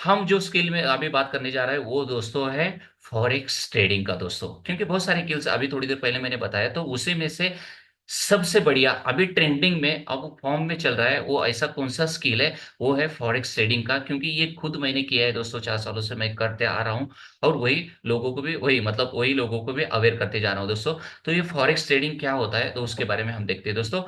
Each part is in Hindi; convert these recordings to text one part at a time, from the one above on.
हम जो स्किल में अभी बात करने जा रहे हैं वो दोस्तों है फॉरेक्स ट्रेडिंग का दोस्तों। क्योंकि बहुत सारे स्किल्स अभी थोड़ी देर पहले मैंने बताया, तो उसी में से सबसे बढ़िया अभी ट्रेंडिंग में अब फॉर्म में चल रहा है वो ऐसा कौन सा स्किल है, वो है फॉरेक्स ट्रेडिंग का। क्योंकि ये खुद मैंने किया है दोस्तों, 4 सालों से मैं करते आ रहा हूँ। और वही लोगों को भी अवेयर करते जा रहा हूँ दोस्तों। तो ये फॉरेक्स ट्रेडिंग क्या होता है, तो उसके बारे में हम देखते हैं दोस्तों।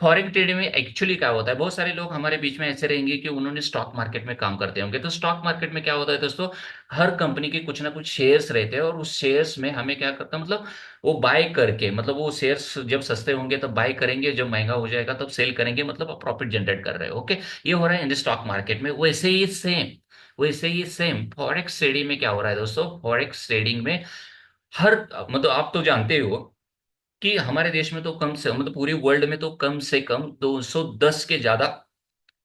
फॉरेक्स ट्रेडिंग में एक्चुअली क्या होता है, बहुत सारे लोग हमारे बीच में ऐसे रहेंगे कि उन्होंने स्टॉक मार्केट में काम करते होंगे। तो स्टॉक मार्केट में क्या होता है दोस्तों, हर कंपनी के कुछ ना कुछ शेयर्स रहते हैं, और उस शेयर्स में हमें क्या करता है, मतलब वो बाय करके, मतलब वो शेयर्स जब सस्ते होंगे तब बाय करेंगे, जब महंगा हो जाएगा तब सेल करेंगे, मतलब आप प्रॉफिट जनरेट कर रहे हो। ओके, ये हो रहा है इन स्टॉक मार्केट में। वैसे ही सेम फॉरेक्स ट्रेडिंग में क्या हो रहा है दोस्तों, फॉरेक्स ट्रेडिंग में हर, मतलब आप तो जानते हो कि हमारे देश में तो कम से, मतलब पूरे वर्ल्ड में तो कम से कम 210 के ज्यादा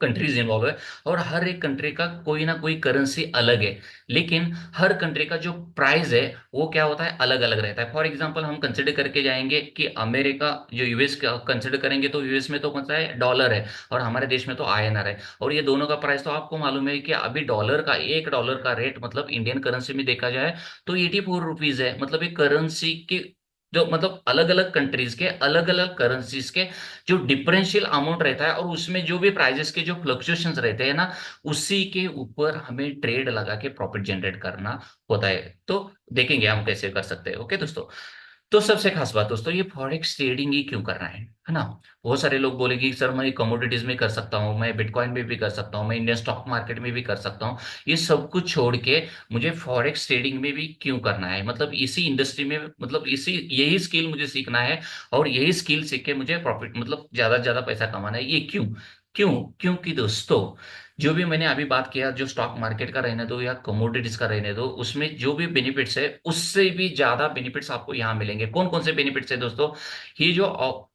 कंट्रीज इन्वॉल्व है। और हर एक कंट्री का कोई ना कोई करेंसी अलग है। लेकिन हर कंट्री का जो प्राइस है वो क्या होता है, अलग अलग रहता है। फॉर एग्जांपल हम कंसिडर करके जाएंगे कि अमेरिका, जो यूएस का कंसिडर करेंगे, तो यूएस में तो पता है डॉलर है, और हमारे देश में तो आईएनआर है। और ये दोनों का प्राइस तो आपको मालूम है कि अभी $1 का रेट, मतलब इंडियन करेंसी में देखा जाए तो 84 रुपीज है। मतलब एक करेंसी की जो, मतलब अलग अलग कंट्रीज के अलग अलग करेंसीज के जो डिफरेंशियल अमाउंट रहता है, और उसमें जो भी प्राइजेस के जो फ्लक्चुएशंस रहते हैं ना, उसी के ऊपर हमें ट्रेड लगा के प्रॉफिट जनरेट करना होता है। तो देखेंगे हम कैसे कर सकते हैं। ओके दोस्तों, तो सबसे खास बात दोस्तों, ये फॉरेक्स ट्रेडिंग ही क्यों करना है ना। बहुत सारे लोग बोलेंगे कि सर मैं कमोडिटीज में कर सकता हूँ, मैं बिटकॉइन में भी कर सकता हूँ, मैं इंडियन स्टॉक मार्केट में भी कर सकता हूँ, ये सब कुछ छोड़ के मुझे फॉरेक्स ट्रेडिंग में भी क्यों करना है, मतलब इसी इंडस्ट्री में, मतलब इसी यही स्किल मुझे सीखना है, और यही स्किल सीख के मुझे प्रॉफिट, मतलब ज्यादा से ज्यादा पैसा कमाना है। ये क्यों क्यों क्योंकि दोस्तों, जो भी मैंने अभी बात किया, जो स्टॉक मार्केट का रहने दो या कमोडिटीज का रहने दो, उसमें जो भी बेनिफिट्स है उससे भी ज्यादा बेनिफिट्स आपको यहाँ मिलेंगे। कौन कौन से बेनिफिट्स है दोस्तों, ये जो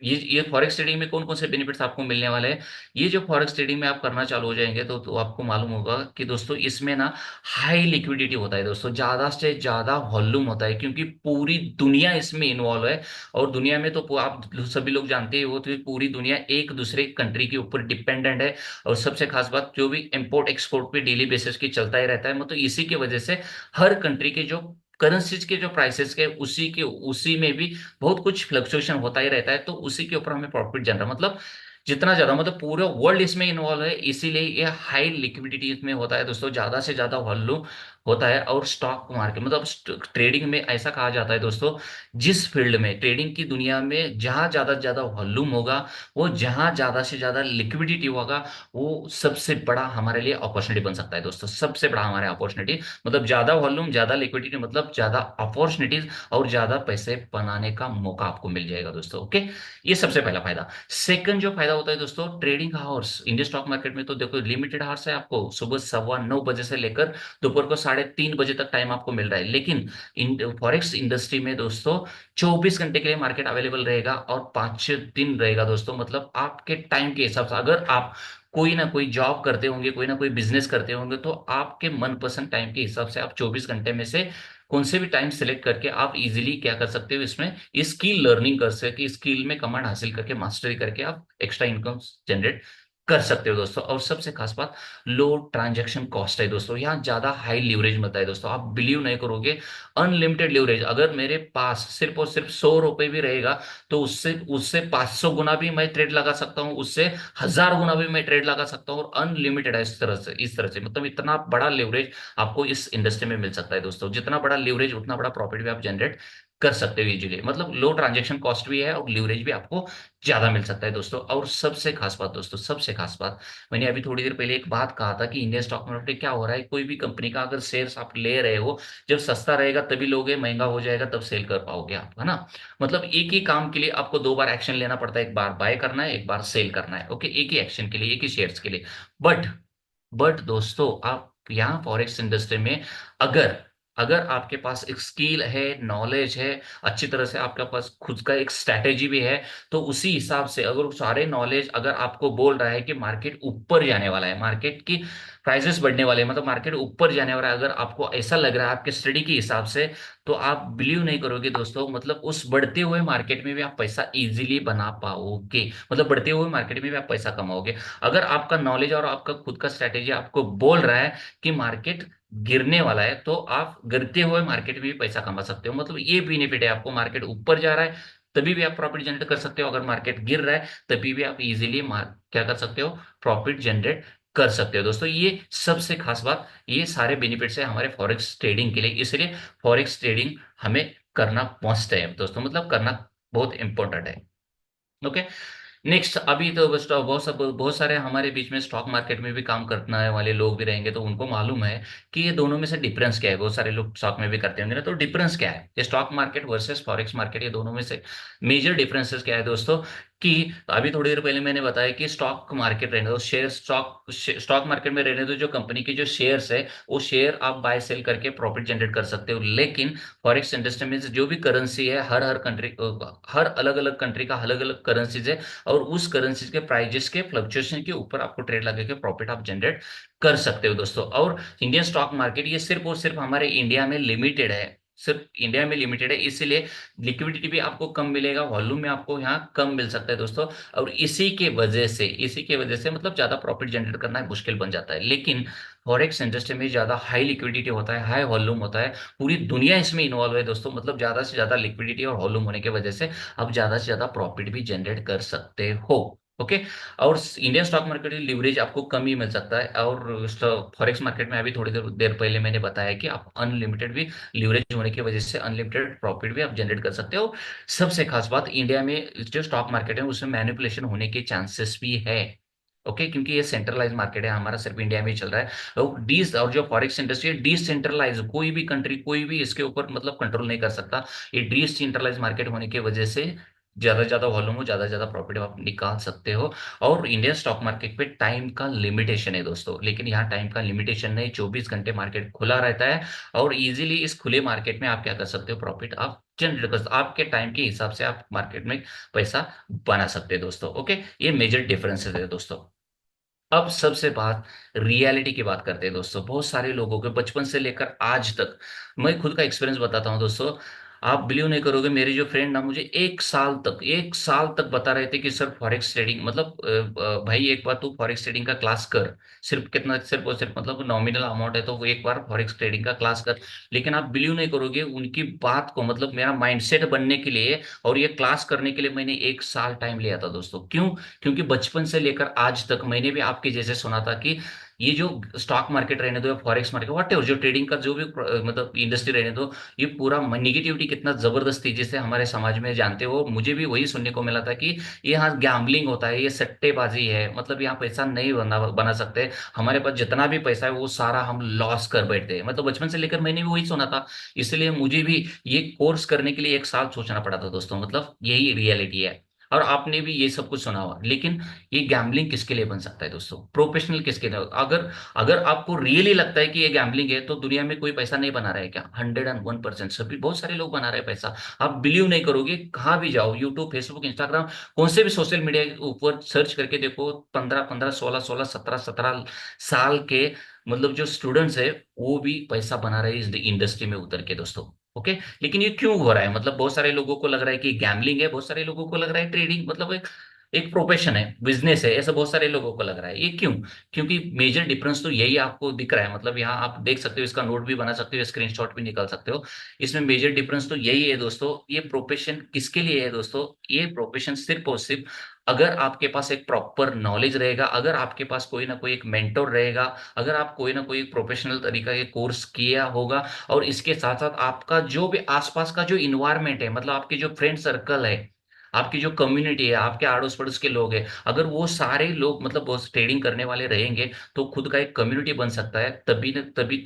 ये फॉरेक्स ट्रेडिंग में कौन कौन से बेनिफिट्स आपको मिलने वाले हैं। ये जो फॉरेक्स ट्रेडिंग में आप करना चालू हो जाएंगे तो आपको मालूम होगा कि दोस्तों इसमें ना हाई लिक्विडिटी होता है दोस्तों, ज्यादा से ज्यादा वॉल्यूम होता है, क्योंकि पूरी दुनिया इसमें इन्वॉल्व है। और दुनिया में तो आप सभी लोग जानते हो, तो पूरी दुनिया एक दूसरे कंट्री के ऊपर डिपेंडेंट है। और सबसे खास बात, जो भी इंपोर्ट एक्सपोर्ट पे डेली बेसिस की चलता ही रहता है, मतलब इसी की वजह से हर कंट्री के जो करेंसीज के जो प्राइसेस के, उसी में भी बहुत कुछ फ्लक्चुएशन होता ही रहता है। तो उसी के ऊपर हमें प्रॉफिट जनरेट, मतलब जितना ज्यादा, मतलब पूरा वर्ल्ड इसमें इन्वॉल्व है, इसीलिए ये हाई लिक्विडिटी इसमें होता है दोस्तों, ज्यादा से ज्यादा वॉल्यूम होता है। और स्टॉक मार्केट, मतलब ट्रेडिंग में ऐसा कहा जाता है दोस्तों, जिस फील्ड में, ट्रेडिंग की दुनिया में जहां ज्यादा से ज्यादा वॉल्यूम होगा, वो जहां ज्यादा से ज्यादा लिक्विडिटी होगा, वो सबसे बड़ा हमारे लिए अपॉर्चुनिटी बन सकता है दोस्तों। सबसे बड़ा हमारे अपॉर्चुनिटी, मतलब ज्यादा वॉल्यूम, ज्यादा लिक्विडिटी, मतलब ज्यादा अपॉर्चुनिटीज, और ज्यादा पैसे बनाने का मौका आपको मिल जाएगा दोस्तों। ओके, ये सबसे पहला फायदा। सेकंड जो फायदा होता है दोस्तों, trading hours Indian stock market में तो देखो लिमिटेड आवर्स है, आपको सुबह 9:15 से लेकर दोपहर को 3:30 बजे तक टाइम आपको मिल रहा है। लेकिन फॉरेक्स इंडस्ट्री में दोस्तों 24 घंटे के लिए मार्केट अवेलेबल रहेगा, और 5 दिन रहेगा दोस्तों। मतलब आपके टाइम के हिसाब से, अगर आप कोई ना कोई जॉब करते होंगे, कोई ना कोई बिजनेस करते होंगे, तो आपके मनपसंद टाइम के हिसाब से आप 24 घंटे में से कौन से भी टाइम सेलेक्ट करके आप इजीली क्या कर सकते हो, इसमें स्किल लर्निंग कर सके, स्किल में कमांड हासिल करके, मास्टरी करके आप एक्स्ट्रा इनकम जनरेट कर सकते हो दोस्तों। और सबसे खास बात, लो ट्रांजैक्शन कॉस्ट है दोस्तों, यहाँ ज्यादा हाई लीवरेज मत है दोस्तों। आप बिलीव नहीं करोगे, अनलिमिटेड लीवरेज। अगर मेरे पास सिर्फ और सिर्फ 100 रुपए भी रहेगा, तो उससे उससे 500 गुना भी मैं ट्रेड लगा सकता हूँ, उससे 1000 गुना भी मैं ट्रेड लगा सकता हूँ, और अनलिमिटेड है इस तरह से, मतलब इतना बड़ा लीवरेज आपको इस इंडस्ट्री में मिल सकता है दोस्तों। जितना बड़ा लीवरेज उतना बड़ा प्रॉफिट भी आप जनरेट कर सकते हो इजीली। मतलब लो ट्रांजैक्शन कॉस्ट भी है, और लीवरेज भी आपको ज्यादा मिल सकता है दोस्तों। और सबसे खास बात दोस्तों, सबसे खास बात, मैंने अभी थोड़ी देर पहले एक बात कहा था कि इंडियन स्टॉक मार्केट में क्या हो रहा है, कोई भी कंपनी का अगर शेयर्स आप ले रहे हो, जब सस्ता रहेगा तभी लोगे, महंगा हो जाएगा तब सेल कर पाओगे आप, है ना। मतलब एक ही काम के लिए आपको दो बार एक्शन लेना पड़ता है, एक बार बाय करना है, एक बार सेल करना है। ओके, एक ही एक्शन के लिए, एक ही शेयर्स के लिए। बट बट दोस्तों, आप यहाँ फॉरेक्स इंडस्ट्री में अगर अगर आपके पास एक स्किल है, नॉलेज है, अच्छी तरह से आपके पास खुद का एक स्ट्रैटेजी भी है, तो उसी हिसाब से अगर वो सारे नॉलेज अगर आपको बोल रहा है कि मार्केट ऊपर जाने वाला है, मार्केट की प्राइसेस बढ़ने वाले हैं, मतलब मार्केट ऊपर जाने वाला है, अगर आपको ऐसा लग रहा है आपके स्टडी के हिसाब से, तो आप बिलीव नहीं करोगे दोस्तों, मतलब उस बढ़ते हुए मार्केट में भी आप पैसा इजीली बना पाओगे, मतलब बढ़ते हुए मार्केट में भी आप पैसा कमाओगे। अगर आपका नॉलेज और आपका खुद का स्ट्रैटेजी आपको बोल रहा है कि मार्केट गिरने वाला है, तो आप गिरते हुए मार्केट में भी पैसा कमा सकते हो, मतलब ये बेनिफिट है आपको। मार्केट ऊपर जा रहा है तभी भी आप प्रॉफिट जनरेट कर सकते हो, अगर मार्केट गिर रहा है तभी भी आप इजीली क्या कर सकते हो, प्रॉफिट जनरेट कर सकते हो दोस्तों। ये सबसे खास बात, ये सारे बेनिफिट्स है हमारे फॉरेक्स ट्रेडिंग के लिए, इसलिए फॉरेक्स ट्रेडिंग हमें करना मस्ट है दोस्तों, मतलब करना बहुत इंपॉर्टेंट है। ओके। नेक्स्ट, अभी तो बहुत सारे हमारे बीच में स्टॉक मार्केट में भी काम करने वाले लोग भी रहेंगे, तो उनको मालूम है कि ये दोनों में से डिफरेंस क्या है। बहुत सारे लोग स्टॉक में भी करते होंगे ना, तो डिफरेंस क्या है ये stock market versus forex market, ये दोनों में से मेजर डिफरेंसेस क्या है दोस्तों? कि अभी थोड़ी देर पहले मैंने बताया कि स्टॉक मार्केट रहने दो, शेयर स्टॉक मार्केट में रहने दो, जो कंपनी के जो शेयर्स है वो शेयर आप बाय सेल करके प्रॉफिट जनरेट कर सकते हो। लेकिन फॉरेक्स इंडस्ट्री में जो भी करेंसी है, हर हर कंट्री, हर अलग अलग कंट्री का अलग अलग करेंसीज है, और उस करेंसी के प्राइजेस के फ्लक्चुएशन के ऊपर आपको ट्रेड लगा के प्रॉफिट आप जनरेट कर सकते हो दोस्तों। और इंडियन स्टॉक मार्केट ये सिर्फ और सिर्फ हमारे इंडिया में लिमिटेड है, सिर्फ इंडिया में लिमिटेड है, इसलिए लिक्विडिटी भी आपको कम मिलेगा, वॉल्यूम में आपको यहाँ कम मिल सकता है दोस्तों। और इसी के वजह से मतलब ज्यादा प्रॉफिट जनरेट करना मुश्किल बन जाता है। लेकिन फॉरेक्स इंडस्ट्री में ज्यादा हाई लिक्विडिटी होता है, हाई वॉल्यूम होता है, पूरी दुनिया इसमें इन्वॉल्व है दोस्तों, मतलब ज्यादा से ज्यादा लिक्विडिटी और वॉल्यूम होने की वजह से आप ज्यादा से ज्यादा प्रॉफिट भी जनरेट कर सकते हो। ओके। और इंडियन स्टॉक मार्केट में लिवरेज आपको कम ही मिल सकता है, और फॉरेक्स मार्केट में अभी थोड़ी देर देर पहले मैंने बताया कि आप अनलिमिटेड भी, लिवरेज होने की वजह से अनलिमिटेड प्रॉफिट भी आप जनरेट कर सकते हो। सबसे खास बात, इंडिया में जो स्टॉक मार्केट है उसमें मैनिपुलेशन होने के चांसेस भी है। ओके, क्योंकि ये सेंट्रलाइज मार्केट है, हमारा सिर्फ इंडिया में ही चल रहा है। और जो फॉरेक्स इंडस्ट्री है डिसेंट्रलाइज, कोई भी कंट्री, कोई भी इसके ऊपर मतलब कंट्रोल नहीं कर सकता। ये डिसेंट्रलाइज मार्केट होने की वजह से ज्यादा से ज्यादा वॉल्यूम हो, ज्यादा से ज्यादा प्रॉफिट आप निकाल सकते हो। और इंडियन स्टॉक मार्केट पे टाइम का लिमिटेशन है दोस्तों, लेकिन यहाँ टाइम का लिमिटेशन नहीं, 24 घंटे मार्केट खुला रहता है। और इजीली इस खुले मार्केट में आप क्या कर सकते हो, प्रॉफिट आप जनरेट कर सकते हो, आपके टाइम के हिसाब से आप मार्केट में पैसा बना सकते हैं दोस्तों। ओके, ये मेजर डिफरेंसेस है दोस्तों। अब सबसे बात, रियलिटी की बात करते हैं दोस्तों। बहुत सारे लोगों के बचपन से लेकर आज तक, मैं खुद का एक्सपीरियंस बताता हूं दोस्तों, आप बिलीव नहीं करोगे, मेरे जो फ्रेंड ना मुझे 1 साल तक बता रहे थे कि सर फॉरेक्स ट्रेडिंग मतलब भाई एक बार तू फॉरेक्स ट्रेडिंग का क्लास कर, सिर्फ कितना, सिर्फ और सिर्फ मतलब नॉमिनल अमाउंट है, तो वो एक बार फॉरेक्स ट्रेडिंग का क्लास कर। लेकिन आप बिलीव नहीं करोगे उनकी बात को, मतलब मेरा माइंडसेट बनने के लिए और ये क्लास करने के लिए मैंने 1 साल टाइम लिया था दोस्तों। क्यों? क्योंकि बचपन से लेकर आज तक मैंने भी आपके जैसे सुना था कि ये जो स्टॉक मार्केट रहने दो या फॉरेक्स मार्केट वट जो ट्रेडिंग का जो भी मतलब इंडस्ट्री रहने दो, ये पूरा निगेटिविटी कितना जबरदस्त थी जिसे हमारे समाज में जानते हो, मुझे भी वही सुनने को मिला था कि ये यहाँ गैम्बलिंग होता है, ये सट्टेबाजी है, मतलब यहाँ पैसा नहीं बना बना सकते, हमारे पास जितना भी पैसा है वो सारा हम लॉस कर बैठते हैं। मतलब बचपन से लेकर मैंने भी वही सुना था, इसलिए मुझे भी ये कोर्स करने के लिए 1 साल सोचना पड़ा था दोस्तों, मतलब यही रियलिटी है। और आपने भी ये सब कुछ सुना हुआ, लेकिन ये गैम्बलिंग किसके लिए बन सकता है दोस्तों, प्रोफेशनल किसके लिए? अगर अगर आपको रियली लगता है कि ये गैम्बलिंग है, तो दुनिया में कोई पैसा नहीं बना रहा है क्या? 101% सभी, बहुत सारे लोग बना रहे हैं पैसा। आप बिलीव नहीं करोगे, कहाँ भी जाओ, यूट्यूब, फेसबुक, इंस्टाग्राम, कौन से भी सोशल मीडिया के ऊपर सर्च करके देखो, 15-15, 16-16, 17-17 साल के मतलब जो स्टूडेंट्स है वो भी पैसा बना रहे हैं इस इंडस्ट्री में उतर के दोस्तों। ओके। लेकिन ये क्यों हो रहा है? मतलब बहुत सारे लोगों को लग रहा है कि गैम्बलिंग है, बहुत सारे लोगों को लग रहा है ट्रेडिंग मतलब एक एक प्रोफेशन है, बिजनेस है, ऐसा बहुत सारे लोगों को लग रहा है। ये क्यों? क्योंकि मेजर डिफरेंस तो यही आपको दिख रहा है, मतलब यहाँ आप देख सकते हो, इसका नोट भी बना सकते हो, स्क्रीनशॉट भी निकाल सकते हो। इसमें मेजर डिफरेंस तो यही है दोस्तों। ये प्रोफेशन किसके लिए है दोस्तों? ये प्रोफेशन सिर्फ और सिर्फ अगर आपके पास एक प्रॉपर नॉलेज रहेगा, अगर आपके पास कोई ना कोई एक मेंटोर रहेगा, अगर आप कोई ना कोई प्रोफेशनल तरीका के कोर्स किया होगा, और इसके साथ साथ आपका जो भी आसपास का जो इन्वायरमेंट है, मतलब आपके जो फ्रेंड सर्कल है, आपकी जो कम्युनिटी है, आपके आड़ोस पड़ोस के लोग हैं, अगर वो सारे लोग मतलब वो ट्रेडिंग करने वाले रहेंगे तो खुद का एक कम्युनिटी बन सकता है। तभी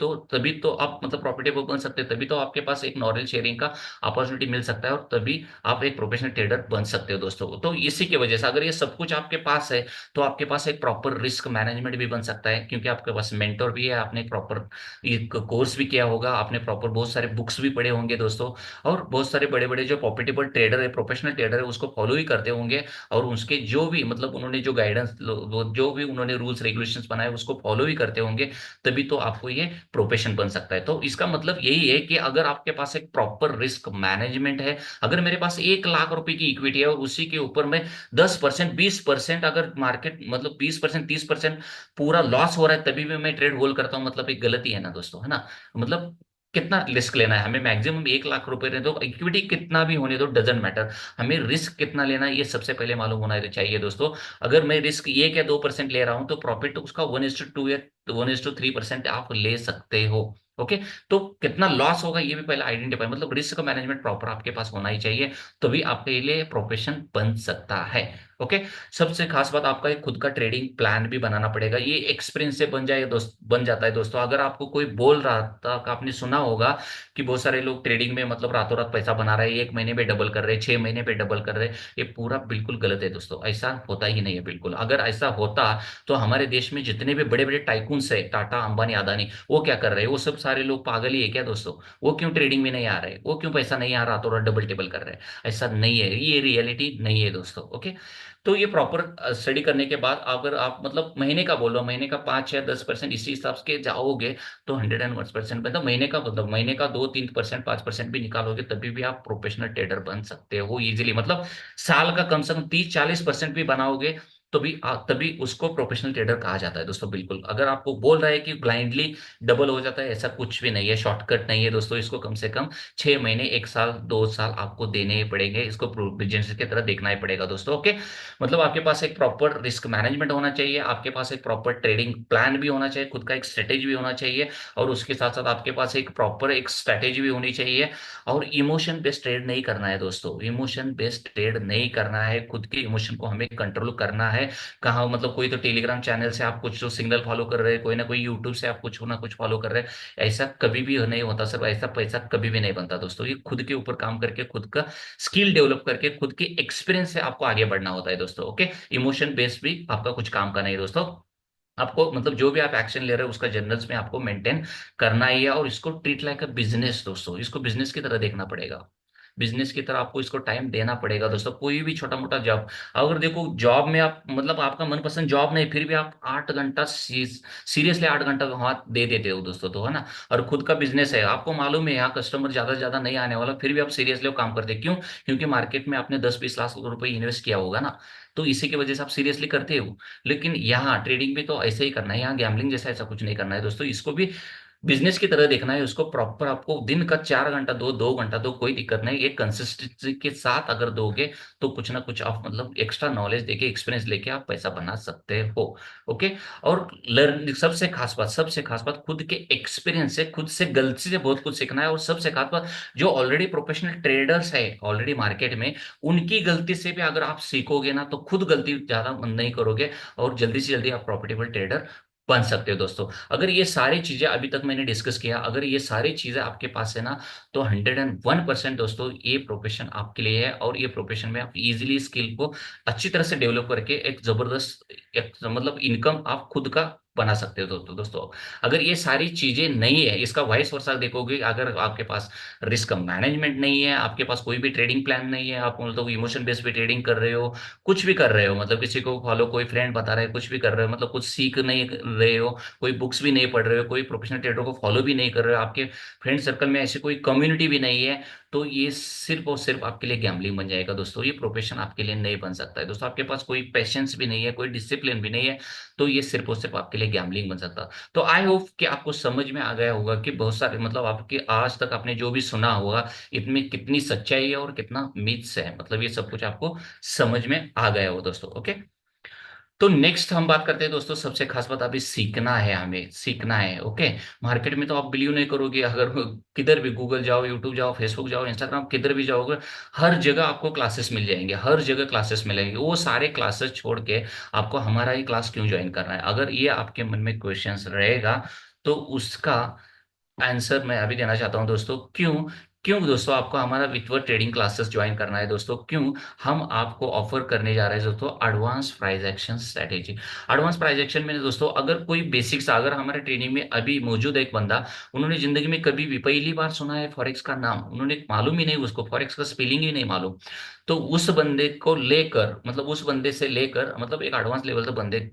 तो आप मतलब प्रॉफिटेबल बन सकते हैं, तभी तो आपके पास एक नॉलेज शेयरिंग का अपॉर्चुनिटी मिल सकता है, और तभी आप एक प्रोफेशनल ट्रेडर बन सकते हो दोस्तों। तो इसी की वजह से अगर ये सब कुछ आपके पास है तो आपके पास एक प्रॉपर रिस्क मैनेजमेंट भी बन सकता है, क्योंकि आपके पास मेंटर भी है, आपने प्रॉपर एक कोर्स भी किया होगा, आपने प्रॉपर बहुत सारे बुक्स भी पढ़े होंगे दोस्तों, और बहुत सारे बड़े बड़े जो प्रॉफिटेबल ट्रेडर है, प्रोफेशनल ट्रेडर है, उसको फॉलो ही करते होंगे, और उसके जो भी मतलब उन्होंने जो गाइडेंस, जो भी उन्होंने रूल्स रेगुलेशंस बनाए उसको फॉलो ही करते होंगे, तभी तो आपको ये प्रोफेशन बन सकता है। तो इसका मतलब यही है कि अगर आपके पास एक प्रॉपर रिस्क मैनेजमेंट है, अगर मेरे पास 1 लाख रुपए की इक्विटी है और उसी के ऊपर मैं 10% 20% अगर मार्केट मतलब 20% 30% पूरा लॉस हो रहा है तभी भी मैं ट्रेड होल्ड करता हूँ, मतलब एक गलती है ना दोस्तों, है ना। मतलब कितना रिस्क लेना है हमें, मैक्सिमम 1 लाख रुपए रहे तो इक्विटी कितना भी होने दो, डजेंट मैटर, हमें रिस्क कितना लेना है ये सबसे पहले मालूम होना चाहिए दोस्तों। अगर मैं रिस्क 1 या 2% ले रहा हूं तो प्रॉफिट तो उसका 1:2 या 1:3% आप ले सकते हो। ओके। तो कितना लॉस होगा ये भी पहले आइडेंटिफाई, मतलब रिस्क मैनेजमेंट प्रॉपर आपके पास होना ही चाहिए, तभी आपके लिए प्रोफेशन बन सकता है। ओके। सबसे खास बात, आपका एक खुद का ट्रेडिंग प्लान भी बनाना पड़ेगा, ये एक्सपीरियंस से बन जाता है दोस्तों। अगर आपको कोई बोल रहा था, आपने सुना होगा कि बहुत सारे लोग ट्रेडिंग में मतलब रातों रात पैसा बना रहे हैं, 1 महीने में डबल कर रहे हैं, 6 महीने पे डबल कर रहे हैं, ये पूरा बिल्कुल गलत है दोस्तों, ऐसा होता ही नहीं है बिल्कुल। अगर ऐसा होता तो हमारे देश में जितने भी बड़े बड़े टाइकून्स है, टाटा अंबानी अदानी, वो क्या कर रहे हैं, वो सब सारे लोग पागल ही है क्या दोस्तों? वो क्यों ट्रेडिंग में नहीं आ रहे, वो क्यों पैसा नहीं आ रहा, रातों रात डबल टेबल कर रहे हैं? ऐसा नहीं है, ये रियलिटी नहीं है दोस्तों। ओके। तो ये प्रॉपर स्टडी करने के बाद अगर आप मतलब महीने का बोलो, महीने का 5 या 10% इसी हिसाब से जाओगे तो 101% मतलब महीने का, मतलब महीने का 2-3% 5% भी निकालोगे तभी भी आप प्रोफेशनल ट्रेडर बन सकते हो इजीली। मतलब साल का कम से कम 30-40% भी बनाओगे तो भी तभी उसको प्रोफेशनल ट्रेडर कहा जाता है दोस्तों। बिल्कुल, अगर आपको बोल रहा है कि ब्लाइंडली डबल हो जाता है, ऐसा कुछ भी नहीं है, शॉर्टकट नहीं है दोस्तों। इसको कम से कम 6 महीने, 1 साल, 2 साल आपको देने ही पड़ेंगे, इसको बिजनेस की तरह देखना ही पड़ेगा दोस्तों। ओके। मतलब आपके पास एक प्रॉपर रिस्क मैनेजमेंट होना चाहिए, आपके पास एक प्रॉपर ट्रेडिंग प्लान भी होना चाहिए, खुद का एक स्ट्रेटेजी भी होना चाहिए, और उसके साथ साथ आपके पास एक प्रॉपर एक स्ट्रेटेजी भी होनी चाहिए। और इमोशन बेस्ड ट्रेड नहीं करना है दोस्तों, इमोशन बेस्ड ट्रेड नहीं करना है, खुद के इमोशन को हमें कंट्रोल करना है। कहाँ मतलब कोई तो टेलीग्राम चैनल से आप कुछ तो सिग्नल फॉलो कर रहे हैं, कोई ना कोई यूट्यूब से आप कुछ ना कुछ फॉलो कर रहे हैं, ऐसा कभी भी नहीं होता सर, ऐसा पैसा कभी भी नहीं बनता दोस्तों। ये खुद के ऊपर काम करके, खुद का स्किल डेवलप करके, खुद के एक्सपीरियंस से आपको आगे बढ़ना होता है दोस्तों। ओके। इमोशन बेस्ड भी आपका कुछ काम का नहीं दोस्तों। आपको मतलब जो भी आप एक्शन ले रहे हो उसका जर्नल्स में आपको मेंटेन करना ही है, और इसको ट्रीट लाइक अ बिजनेस दोस्तों, इसको बिजनेस की तरह देखना पड़ेगा, बिजनेस की तरह आपको इसको टाइम देना पड़ेगा दोस्तों। कोई भी छोटा मोटा जॉब, अगर देखो जॉब में आप मतलब आपका मनपसंद जॉब नहीं, फिर भी आप 8 घंटा सीरियसली 8 घंटा वहां दे देते हो दोस्तों, तो है ना। और खुद का बिजनेस है, आपको मालूम है यहाँ कस्टमर ज्यादा से ज्यादा नहीं आने वाला, फिर भी आप सीरियसली काम करते हैं। क्यों? क्योंकि मार्केट में आपने 10-20 लाख रुपए इन्वेस्ट किया होगा ना, तो इसी की वजह से आप सीरियसली करते हो। लेकिन यहाँ ट्रेडिंग भी तो ऐसे ही करना है, यहाँ गैम्बलिंग जैसा ऐसा कुछ नहीं करना है दोस्तों, इसको भी बिजनेस की तरह देखना है। उसको प्रॉपर आपको दिन का 4 घंटा दो, 2 घंटा दो, कोई दिक्कत नहीं, एक कंसिस्टेंसी के साथ अगर दोगे तो कुछ ना कुछ आप मतलब एक्स्ट्रा नॉलेज देके, एक्सपीरियंस लेके आप पैसा बना सकते हो। ओके। और लर्न, सबसे खास बात खुद के एक्सपीरियंस से, खुद से गलती से बहुत कुछ सीखना है। और सबसे खास बात, जो ऑलरेडी प्रोफेशनल ट्रेडर्स है ऑलरेडी मार्केट में, उनकी गलती से भी अगर आप सीखोगे ना तो खुद गलती ज्यादा नहीं करोगे, और जल्दी से जल्दी आप प्रॉफिटेबल ट्रेडर बन सकते हो दोस्तों। अगर ये सारी चीजें अभी तक मैंने डिस्कस किया, अगर ये सारी चीजें आपके पास है ना, तो 101% दोस्तों ये प्रोफेशन आपके लिए है, और ये प्रोफेशन में आप इजीली स्किल को अच्छी तरह से डेवलप करके एक जबरदस्त एक मतलब इनकम आप खुद का बना सकते हो दोस्तों। अगर ये सारी चीजें नहीं है, इसका वाइस वर्सा देखोगे, अगर आपके पास रिस्क मैनेजमेंट नहीं है, आपके पास कोई भी ट्रेडिंग प्लान नहीं है, आप मतलब इमोशन बेस्ड पे ट्रेडिंग कर रहे हो, कुछ भी कर रहे हो, मतलब किसी को फॉलो, कोई फ्रेंड बता रहा है, कुछ भी कर रहे हो, मतलब कुछ सीख नहीं रहे हो, कोई बुक्स भी नहीं पढ़ रहे हो, कोई प्रोफेशनल ट्रेडर को फॉलो भी नहीं कर रहे हो, आपके फ्रेंड सर्कल में ऐसी कोई कम्युनिटी भी नहीं है, तो ये सिर्फ और सिर्फ आपके लिए गैम्बलिंग बन जाएगा दोस्तों। ये प्रोफेशन आपके लिए नहीं बन सकता है दोस्तों। आपके पास कोई पेशेंस भी नहीं है, कोई डिसिप्लिन भी नहीं है, तो ये सिर्फ और सिर्फ आपके लिए गैम्बलिंग बन सकता है। तो आई होप कि आपको समझ में आ गया होगा कि बहुत सारे मतलब आपके आज तक आपने जो भी सुना होगा, इनमें कितनी सच्चाई है और कितना मिथ्स है, मतलब ये सब कुछ आपको समझ में आ गया हो दोस्तों। ओके। तो नेक्स्ट हम बात करते हैं दोस्तों, सबसे खास बात अभी सीखना है, हमें सीखना है। ओके। मार्केट में तो आप बिलीव नहीं करोगे, अगर किधर भी गूगल जाओ, यूट्यूब जाओ, फेसबुक जाओ, इंस्टाग्राम, किधर भी जाओगे, हर जगह आपको क्लासेस मिल जाएंगे, हर जगह क्लासेस मिलेंगे। वो सारे क्लासेस छोड़ के आपको हमारा ही क्लास क्यों ज्वाइन करना है? अगर ये आपके मन में क्वेश्चंस रहेगा तो उसका आंसर मैं अभी देना चाहता हूं दोस्तों। क्यों? क्यों दोस्तों आपको हमारा विथवर्थ ट्रेडिंग क्लासेस ज्वाइन करना है दोस्तों? क्यों? हम आपको ऑफर करने जा रहे हैं दोस्तों advance price action strategy. Advance price action में दोस्तों, अगर कोई बेसिक्स, अगर हमारे ट्रेनिंग में अभी मौजूद है एक बंदा, उन्होंने जिंदगी में कभी भी पहली बार सुना है फॉरेक्स का नाम, उन्होंने मालूम ही नहीं, उसको फॉरेक्स का स्पेलिंग ही नहीं मालूम, तो उस बंदे को लेकर, मतलब उस बंदे से लेकर, मतलब एक एडवांस लेवल तक बंदे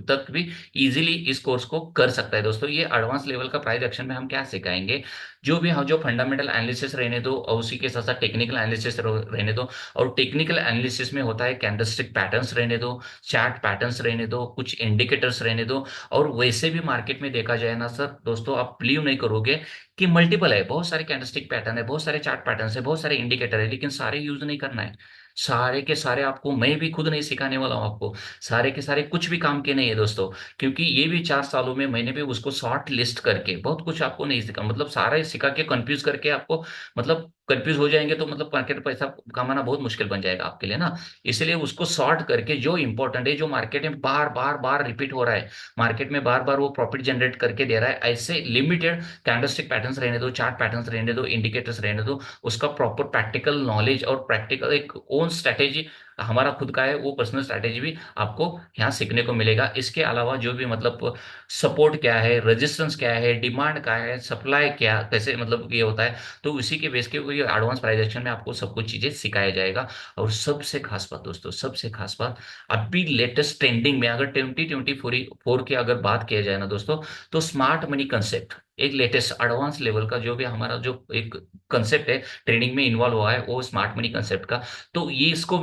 तक भी इजीली इस कोर्स को कर सकता है दोस्तों। ये एडवांस लेवल का प्राइस एक्शन में हम क्या सिखाएंगे, जो भी हम, जो फंडामेंटल एनालिसिस रहने दो, और उसी के साथ साथ टेक्निकल एनालिसिस रहने दो। और टेक्निकल एनालिसिस में होता है कैंडलस्टिक पैटर्न्स रहने दो, चार्ट पैटर्न्स रहने दो, कुछ इंडिकेटर्स रहने दो। और वैसे भी मार्केट में देखा जाए ना सर दोस्तों, आप बिलीव नहीं करोगे कि मल्टीपल है, बहुत सारे कैंडलस्टिक पैटर्न है, बहुत सारे चार्ट पैटर्न है, बहुत सारे इंडिकेटर है, लेकिन सारे यूज नहीं करना है। सारे के सारे आपको, मैं भी खुद नहीं सिखाने वाला हूँ आपको, सारे के सारे कुछ भी काम के नहीं है दोस्तों। क्योंकि ये भी 4 सालों में मैंने भी उसको शॉर्ट लिस्ट करके बहुत कुछ आपको नहीं सिखा, मतलब सारा ही सिखा के कंफ्यूज करके आपको, मतलब कंफ्यूज हो जाएंगे तो मतलब मार्केट पैसा कमाना बहुत मुश्किल बन जाएगा आपके लिए ना। इसलिए उसको शॉर्ट करके, जो इंपॉर्टेंट है, जो मार्केट में बार बार बार रिपीट हो रहा है, मार्केट में बार बार वो प्रॉफिट जनरेट करके दे रहा है, ऐसे लिमिटेड कैंडलस्टिक पैटर्न्स रहने दो, चार्ट पैटर्न्स रहने दो, इंडिकेटर्स रहने दो, उसका प्रॉपर प्रैक्टिकल नॉलेज और प्रैक्टिकल एक ओन स्ट्रैटेजी हमारा खुद का है, वो पर्सनल स्ट्रैटेजी भी आपको यहाँ सीखने को मिलेगा। इसके अलावा जो भी मतलब सपोर्ट क्या है, रेजिस्टेंस क्या है, डिमांड क्या है, सप्लाई क्या कैसे मतलब ये होता है, तो उसी के बेस के ये एडवांस प्राइजेशन में आपको सब कुछ चीजें सिखाया जाएगा। और सबसे खास बात दोस्तों, सबसे खास बात, अभी लेटेस्ट ट्रेंडिंग में अगर 2024 की अगर बात किया जाए ना दोस्तों, तो स्मार्ट मनी कंसेप्ट एक लेटेस्ट एडवांस लेवल का, जो भी हमारा जो एक कंसेप्ट है ट्रेनिंग में इन्वॉल्व हुआ है, वो स्मार्ट मनी कंसेप्ट का। तो ये इसको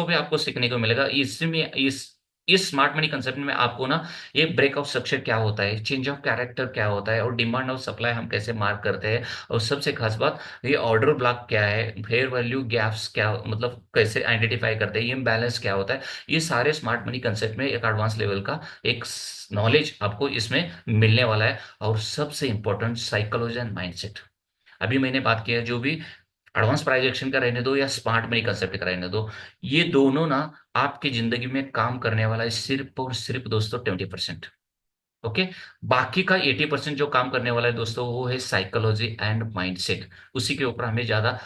भी आपको सीखने को मिलेगा। इसमें इस स्मार्ट मनी कंसेप्ट में आपको ना, ये ब्रेकआउट स्ट्रक्चर क्या होता है, चेंज ऑफ कैरेक्टर क्या होता है, और डिमांड और सप्लाई हम कैसे मार्क करते हैं, और सबसे खास बात, ये ऑर्डर ब्लॉक क्या है, फेयर वैल्यू गैप्स क्या, मतलब कैसे आइडेंटिफाई करते हैं, ये बैलेंस क्या होता है, ये सारे स्मार्ट मनी कंसेप्ट में एक एडवांस लेवल का एक नॉलेज आपको इसमें मिलने वाला है। और सबसे इंपॉर्टेंट, साइकोलॉजी एंड माइंडसेट। अभी मैंने बात किया, जो भी एडवांस प्राइस एक्शन का रहने दो या स्मार्ट मनी कंसेप्ट का रहने दो, ये दोनों ना आपकी जिंदगी में काम करने वाला है सिर्फ और सिर्फ दोस्तों 20%। ओके। बाकी का 80% जो काम करने वाला है दोस्तों, वो है साइकोलॉजी एंड माइंडसेट। उसी के ऊपर हमें ज्यादा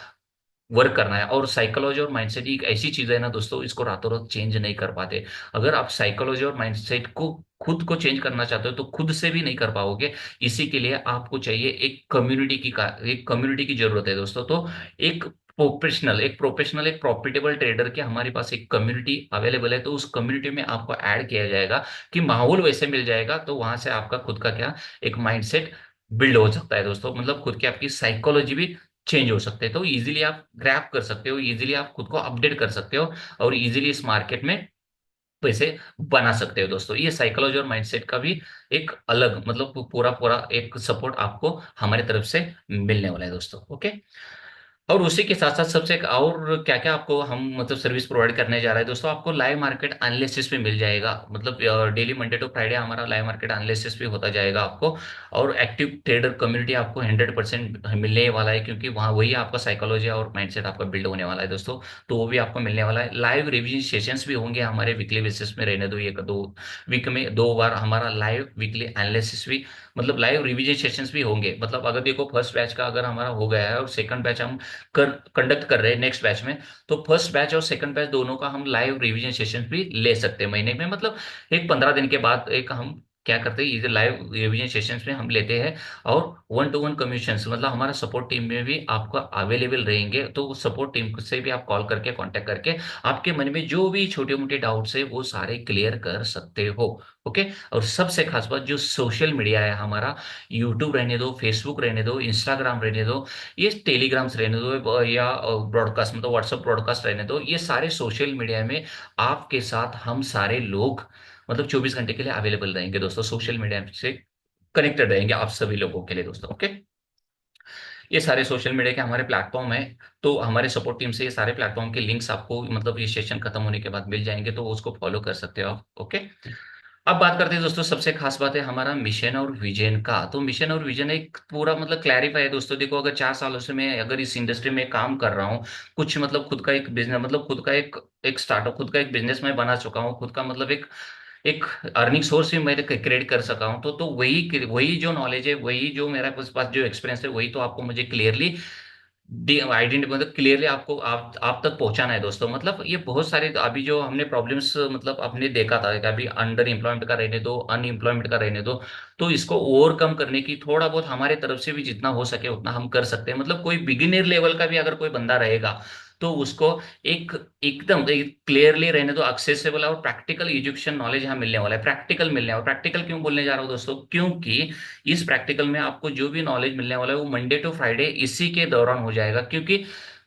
वर्क करना है। और साइकोलॉजी और माइंडसेट एक ऐसी चीज है ना दोस्तों, इसको रातों रात चेंज नहीं कर पाते। अगर आप साइकोलॉजी और माइंडसेट को खुद को चेंज करना चाहते हो तो खुद से भी नहीं कर पाओगे। इसी के लिए आपको चाहिए एक कम्युनिटी की जरूरत है दोस्तों। तो एक एक प्रोफेशनल एक प्रॉफिटेबल ट्रेडर के हमारे पास एक कम्युनिटी अवेलेबल है, तो उस कम्युनिटी में आपको ऐड किया जाएगा, कि माहौल वैसे मिल जाएगा, तो वहां से आपका खुद का क्या एक माइंडसेट बिल्ड हो सकता है दोस्तों, मतलब खुद की आपकी साइकोलॉजी भी चेंज हो सकते हैं। तो इजीली आप ग्रैप कर सकते हो, इजीली आप खुद को अपडेट कर सकते हो, और इजीली इस मार्केट में पैसे बना सकते हो दोस्तों। ये साइकोलॉजी और माइंडसेट का भी एक अलग मतलब पूरा पूरा एक सपोर्ट आपको हमारी तरफ से मिलने वाला है दोस्तों। ओके। और उसी के साथ साथ सबसे और क्या क्या आपको हम मतलब सर्विस प्रोवाइड करने जा रहे हैं दोस्तों, आपको लाइव मार्केट एनालिसिस भी मिल जाएगा, मतलब डेली मंडे टू फ्राइडे हमारा लाइव मार्केट एनालिसिस भी होता जाएगा आपको। और एक्टिव ट्रेडर कम्युनिटी आपको 100% मिलने वाला है, क्योंकि वहाँ वही आपका साइकोलॉजी और माइंडसेट आपका बिल्ड होने वाला है दोस्तों। तो वो भी आपको मिलने वाला है। लाइव रिविजन सेशंस भी होंगे हमारे वीकली बेसिस में, रहने दो ये 2 वीक में 2 बार हमारा लाइव वीकली एनालिसिस भी, मतलब लाइव रिविजन सेशंस भी होंगे। मतलब अगर देखो फर्स्ट बैच का अगर हमारा हो गया है और सेकंड बैच हम कंडक्ट कर रहे हैं नेक्स्ट बैच में, तो फर्स्ट बैच और सेकंड बैच दोनों का हम लाइव रिवीजन सेशन भी ले सकते हैं महीने में, मतलब एक 15 दिन के बाद एक हम क्या करते हैं, ये लाइव रिवीजन सेशंस में हम लेते हैं। और 1-to-1 कमीशंस, मतलब हमारा सपोर्ट टीम में भी आपको अवेलेबल रहेंगे, तो सपोर्ट टीम से भी आप कॉल करके कांटेक्ट करके आपके मन में जो भी छोटे मोटे डाउट्स है वो सारे क्लियर कर सकते हो। ओके। और सबसे खास बात, जो सोशल मीडिया है हमारा, यूट्यूब रहने दो, फेसबुक रहने दो, इंस्टाग्राम रहने दो, ये टेलीग्राम्स रहने दो, या ब्रॉडकास्ट मतलब व्हाट्सएप ब्रॉडकास्ट रहने दो, ये सारे सोशल मीडिया में आपके साथ हम सारे लोग मतलब 24 घंटे के लिए अवेलेबल रहेंगे दोस्तों, सोशल मीडिया से कनेक्टेड रहेंगे आप सभी लोगों के लिए दोस्तों। ओके। ये सारे सोशल मीडिया के हमारे प्लेटफॉर्म है। तो हमारे सपोर्ट टीम से ये सारे प्लेटफॉर्म के लिंक्स आपको मतलब ये सेशन खत्म होने के बाद मिल जाएंगे, तो उसको फॉलो कर सकते हो आप। ओके। अब बात करते हैं दोस्तों, सबसे खास बात है हमारा मिशन और विजन का। तो मिशन और विजन एक पूरा मतलब क्लैरिफाई है दोस्तों। देखो, अगर 4 सालों से मैं अगर इस इंडस्ट्री में काम कर रहा हूँ, कुछ मतलब खुद का एक बिजनेस, मतलब खुद का एक स्टार्टअप, खुद का एक बिजनेस मैं बना चुका हूँ, खुद का मतलब एक एक अर्निंग सोर्स भी मैं क्रिएट कर सका हूँ, तो वही वही जो नॉलेज है, वही जो मेरा पास जो एक्सपीरियंस है, वही तो आपको मुझे क्लियरली आइडेंटिटी मतलब क्लियरली आपको आप तक पहुंचाना है दोस्तों। मतलब ये बहुत सारे अभी जो हमने प्रॉब्लम्स मतलब आपने देखा था कि अभी अंडर एम्प्लॉयमेंट का रहने दो, अनएम्प्लॉयमेंट का रहने दो, तो इसको ओवरकम करने की थोड़ा बहुत हमारे तरफ से भी जितना हो सके उतना हम कर सकते हैं। मतलब कोई बिगिनर लेवल का भी अगर कोई बंदा रहेगा, तो उसको एक एकदम क्लियरली रहने दो, एक्सेसिबल और प्रैक्टिकल एजुकेशन नॉलेज यहाँ मिलने वाला है। प्रैक्टिकल मिलने वाला, प्रैक्टिकल क्यों बोलने जा रहा हूँ दोस्तों, क्योंकि इस प्रैक्टिकल में आपको जो भी नॉलेज मिलने वाला है वो मंडे टू फ्राइडे इसी के दौरान हो जाएगा। क्योंकि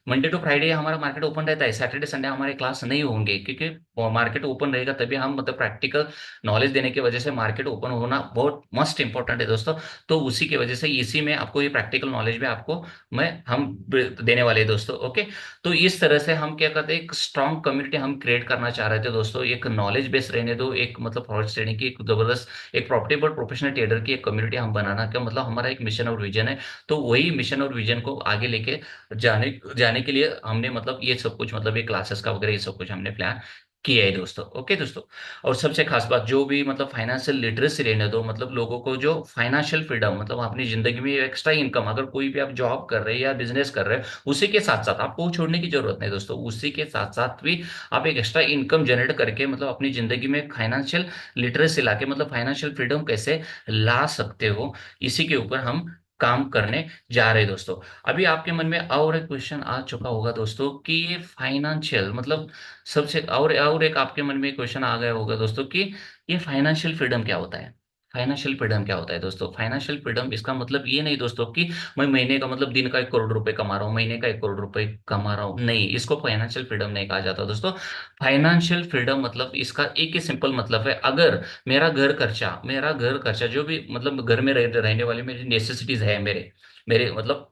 मंडे टू फ्राइडे हमारा मार्केट ओपन रहता है, सैटरडे संडे हमारे क्लास नहीं होंगे, क्योंकि मार्केट ओपन रहेगा तभी हम मतलब प्रैक्टिकल नॉलेज देने की वजह से मार्केट ओपन होना बहुत मस्ट इंपॉर्टेंट है दोस्तों। तो उसी की वजह से इसी में आपको ये प्रैक्टिकल नॉलेज भी आपको मैं हम देने वाले हैं दोस्तों। ओके। तो इस तरह से हम क्या करते हैं, एक स्ट्रॉन्ग कम्युनिटी हम क्रिएट करना चाह रहे थे दोस्तों। एक नॉलेज बेस रहने दो, एक मतलब फॉरेक्स ट्रेडिंग की एक जबरदस्त एक प्रॉफिटेबल प्रोफेशनल ट्रेडर की एक कम्युनिटी हम बनाना, क्या मतलब हमारा एक मिशन और विजन है। तो वही मिशन और विजन को आगे लेके जाने जाने के लिए हमने मतलब ये सब कुछ मतलब ये क्लासेस का वगैरह ये सब कुछ हमने प्लान किया है दोस्तों। ओके दोस्तों। और सबसे खास बात जो भी मतलब फाइनेंशियल लिटरेसी रहने दो, मतलब लोगों को जो फाइनेंशियल फ्रीडम, मतलब अपनी जिंदगी में एक्स्ट्रा इनकम, अगर कोई भी आप जॉब कर रहे हैं या बिजनेस कर रहे हैं, उसी के साथ साथ आपको वो छोड़ने की जरूरत नहीं दोस्तों। उसी के साथ साथ भी आप एक एक्स्ट्रा इनकम जनरेट करके मतलब अपनी जिंदगी में फाइनेंशियल लिटरेसी लाके मतलब फाइनेंशियल फ्रीडम कैसे ला सकते हो, इसी के ऊपर हम काम करने जा रहे हैं दोस्तों। अभी आपके मन में और एक क्वेश्चन आ चुका होगा दोस्तों कि ये फाइनेंशियल मतलब सबसे और एक आपके मन में क्वेश्चन आ गया होगा दोस्तों कि ये फाइनेंशियल फ्रीडम क्या होता है। फाइनेंशियल फ्रीडम क्या होता है दोस्तों? फाइनेंशियल फ्रीडम इसका मतलब ये नहीं दोस्तों कि मैं महीने का मतलब दिन का 1 करोड़ रुपए कमा रहा हूँ, महीने का 1 करोड़ रुपए कमा रहा हूँ, नहीं, इसको फाइनेंशियल फ्रीडम नहीं कहा जाता दोस्तों। फाइनेंशियल फ्रीडम मतलब इसका एक ही सिंपल मतलब है, अगर मेरा घर खर्चा जो भी मतलब घर में रहने वाली मेरी नेसेसिटीज है, मेरे मेरे मतलब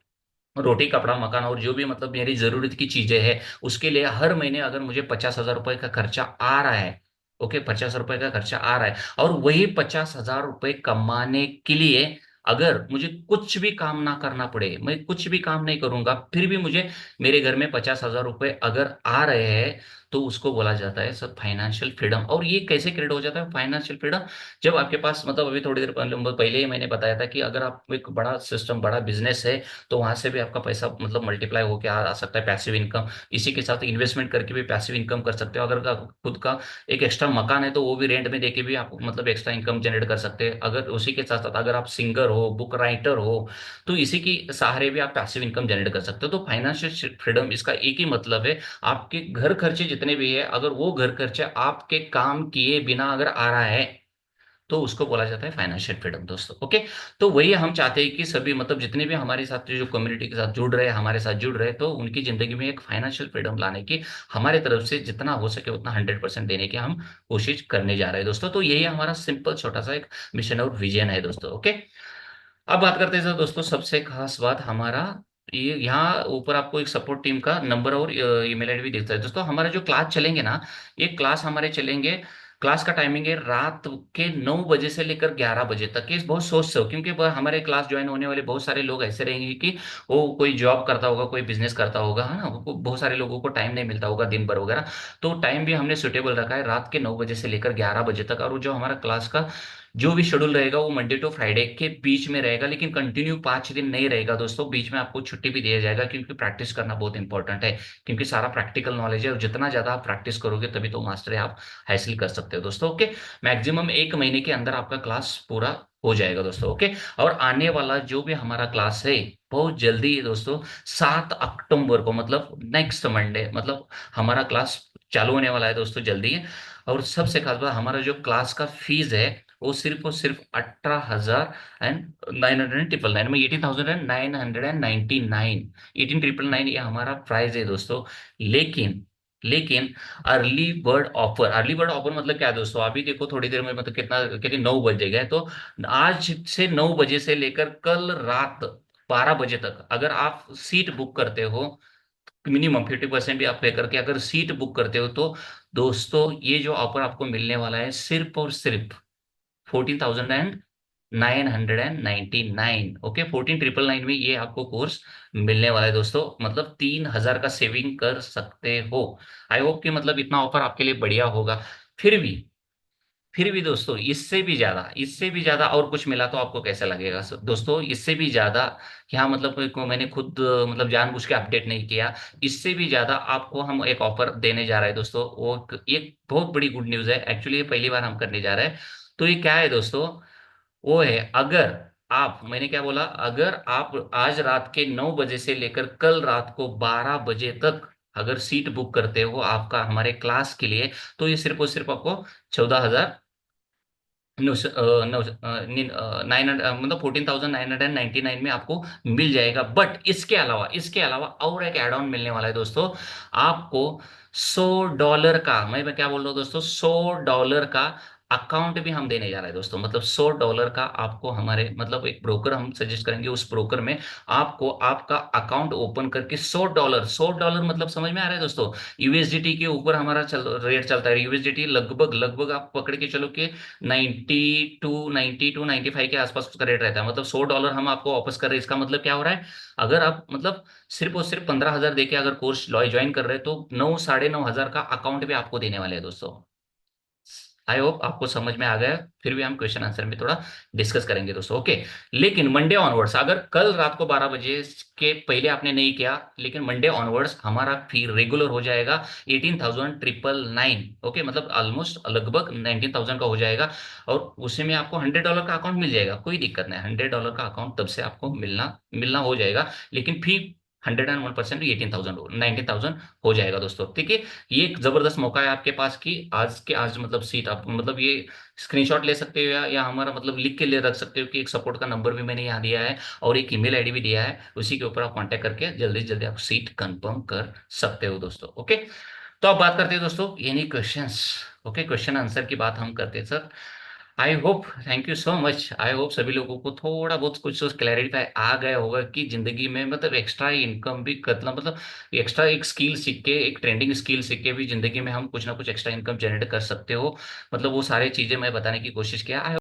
रोटी कपड़ा मकान और जो भी मतलब मेरी जरूरत की चीजें हैं, उसके लिए हर महीने अगर मुझे 50,000 रुपए का खर्चा आ रहा है, ओके, 50 रुपए का खर्चा आ रहा है, और वही 50,000 रुपए कमाने के लिए अगर मुझे कुछ भी काम ना करना पड़े, मैं कुछ भी काम नहीं करूंगा, फिर भी मुझे मेरे घर में 50,000 रुपए अगर आ रहे हैं, तो उसको बोला जाता है सर फाइनेंशियल फ्रीडम। और ये कैसे क्रिएट हो जाता है फाइनेंशियल फ्रीडम? जब आपके पास मतलब अभी थोड़ी देर पहले ही मैंने बताया था कि अगर आप एक बड़ा सिस्टम बड़ा बिजनेस है, तो वहां से भी आपका पैसा मतलब मल्टीप्लाई होकर आ सकता है, पैसिव इनकम। इसी के साथ इन्वेस्टमेंट करके भी पैसिव इनकम कर सकते हो। अगर खुद का एक एक्स्ट्रा मकान है, तो वो भी रेंट में देके भी आप मतलब एक्स्ट्रा इनकम जनरेट कर सकते हैं। अगर उसी के साथ साथ अगर आप सिंगर हो, बुक राइटर हो, तो इसी की सहारे भी आप पैसिव इनकम जनरेट कर सकते हो। तो फाइनेंशियल फ्रीडम इसका एक ही मतलब है, आपके घर खर्चे जितने भी है, अगर वो घर खर्चे आपके काम किए बिना अगर आ रहा है, तो उसको बोला जाता है फाइनेंशियल फ्रीडम दोस्तों। ओके। तो वही हम चाहते हैं कि सभी मतलब जितने भी हमारे साथ जो कम्युनिटी के साथ जुड़ रहे हैं, हमारे साथ जुड़ रहे हैं, तो उनकी जिंदगी में एक फाइनेंशियल फ्रीडम लाने की हमारे तरफ से जितना हो सके उतना 100% देने की हम कोशिश करने जा रहे हैं दोस्तों। तो यही हमारा सिंपल छोटा सा एक मिशन और विजन है दोस्तों। ओके। अब बात करते हैं सर दोस्तों, सबसे खास बात हमारा ये यहाँ ऊपर आपको एक सपोर्ट टीम का नंबर और ईमेल आईडी भी दिखता है दोस्तों। हमारे जो क्लास चलेंगे ना, ये क्लास हमारे चलेंगे, क्लास का टाइमिंग है रात के 9 बजे से लेकर 11 बजे तक। ये बहुत सोच से हो, क्योंकि हमारे क्लास ज्वाइन होने वाले बहुत सारे लोग ऐसे रहेंगे कि वो कोई जॉब करता होगा, कोई बिजनेस करता होगा, है ना, बहुत सारे लोगों को टाइम नहीं मिलता होगा दिन भर वगैरह। तो टाइम भी हमने सुटेबल रखा है रात के 9 बजे से लेकर 11 बजे तक। और वो जो हमारा क्लास का जो भी शेड्यूल रहेगा वो मंडे टू फ्राइडे के बीच में रहेगा, लेकिन कंटिन्यू 5 दिन नहीं रहेगा दोस्तों। बीच में आपको छुट्टी भी दिया जाएगा, क्योंकि प्रैक्टिस करना बहुत इंपॉर्टेंट है। क्योंकि सारा प्रैक्टिकल नॉलेज है, और जितना ज्यादा आप प्रैक्टिस करोगे तभी तो मास्टरी आप हासिल कर सकते हो दोस्तों। ओके। मैक्सिमम 1 महीने के अंदर आपका क्लास पूरा हो जाएगा दोस्तों। ओके। और आने वाला जो भी हमारा क्लास है बहुत जल्दी है दोस्तों, 7 अक्टूबर को, मतलब नेक्स्ट मंडे, मतलब हमारा क्लास चालू होने वाला है दोस्तों जल्दी है। और सबसे खास बात, हमारा जो क्लास का फीस है वो सिर्फ और सिर्फ 18,999 में 18,999, 18,999 ये हमारा प्राइस है दोस्तों। लेकिन लेकिन अर्ली बर्ड ऑफर मतलब क्या है दोस्तों? अभी देखो थोड़ी देर में मतलब कितना कितनी 9 बजे गए, तो आज से 9 बजे से लेकर कल रात 12 बजे तक अगर आप सीट बुक करते हो, मिनिमम 50% भी आप पे करके अगर सीट बुक करते हो, तो दोस्तों ये जो ऑफर आपको मिलने वाला है सिर्फ और सिर्फ 14,999। ओके, 14,999 में ये आपको कोर्स मिलने वाला है दोस्तों, मतलब 3,000 का सेविंग कर सकते हो। आई होप कि मतलब इतना ऑफर आपके लिए बढ़िया होगा। फिर भी फिर भी दोस्तों, इससे भी ज्यादा और कुछ मिला तो आपको कैसा लगेगा दोस्तों? इससे भी ज्यादा, यहाँ मतलब को मैंने खुद मतलब जानबूझ के अपडेट नहीं किया। इससे भी ज्यादा आपको हम एक ऑफर देने जा रहे हैं दोस्तों, वो एक बहुत बड़ी गुड न्यूज है एक्चुअली, ये पहली बार हम करने जा रहे हैं। तो ये क्या है दोस्तों? वो है, अगर आप, मैंने क्या बोला, अगर आप आज रात के 9 बजे से लेकर कल रात को 12 बजे तक अगर सीट बुक करते हो आपका हमारे क्लास के लिए, तो ये सिर्फ और सिर्फ आपको 14,000, नो नो नाइन मतलब 14,999 में आपको मिल जाएगा। बट इसके अलावा और एक एड ऑन मिलने वाला है दोस्तों आपको। $100 का, मैं क्या बोल रहा हूँ दोस्तों, $100 का अकाउंट भी हम देने जा रहे हैं दोस्तों। मतलब $100 का आपको हमारे मतलब एक ब्रोकर हम सजेस्ट करेंगे, उस ब्रोकर में आपको आपका अकाउंट ओपन करके $100 मतलब समझ में आ रहा है दोस्तों? यूएसडीटी के ऊपर हमारा रेट चलता है। यूएसडीटी लगभग लगभग आप पकड़ के चलो कि 92 95 के आसपास उसका रेट रहता है। मतलब $100 हम आपको वापस कर रहे हैं। इसका मतलब क्या हो रहा है? अगर आप मतलब सिर्फ और सिर्फ 15,000 देके अगर कोर्स ज्वाइन कर रहे हैं, तो 9 साढ़े 9 हजार का अकाउंट भी आपको देने वाले हैं दोस्तों। आई होप आपको समझ में आ गया। फिर भी हम क्वेश्चन आंसर में थोड़ा डिस्कस करेंगे दोस्तों, ओके। लेकिन मंडे ऑनवर्ड्स, अगर कल रात को 12 बजे के पहले आपने नहीं किया, लेकिन मंडे ऑनवर्ड्स हमारा फी रेगुलर हो जाएगा 18,999। ओके, मतलब ऑलमोस्ट लगभग 19,000 का हो जाएगा। और उसी में आपको $100 का अकाउंट मिल जाएगा, कोई दिक्कत नहीं। $100 का अकाउंट तब से आपको मिलना मिलना हो जाएगा, लेकिन फी 101% 18,000 19,000 हो जाएगा दोस्तों, ठीक है। ये एक जबरदस्त मौका है आपके पास कि आज के आज मतलब सीट आप मतलब ये स्क्रीनशॉट ले सकते हो, या हमारा मतलब लिख के ले रख सकते हो कि एक सपोर्ट का नंबर भी मैंने यहाँ दिया है और एक ईमेल आईडी भी दिया है, उसी के ऊपर आप कांटेक्ट करके जल्दी से जल्दी आप सीट कंफर्म कर सकते हो दोस्तों, ओके। तो अब बात करते हैं दोस्तों यानी क्वेश्चंस। ओके, क्वेश्चन आंसर की बात हम करते हैं sir. I hope, thank you so much, I hope सभी लोगों को थोड़ा बहुत कुछ तो क्लैरिटी आ गया होगा कि जिंदगी में मतलब एक्स्ट्रा इनकम भी करना, मतलब एक्स्ट्रा एक स्किल सीख के, एक ट्रेंडिंग स्किल सीख के भी जिंदगी में हम कुछ ना कुछ एक्स्ट्रा इनकम जनरेट कर सकते हो। मतलब वो सारी चीजें मैं बताने की कोशिश किया।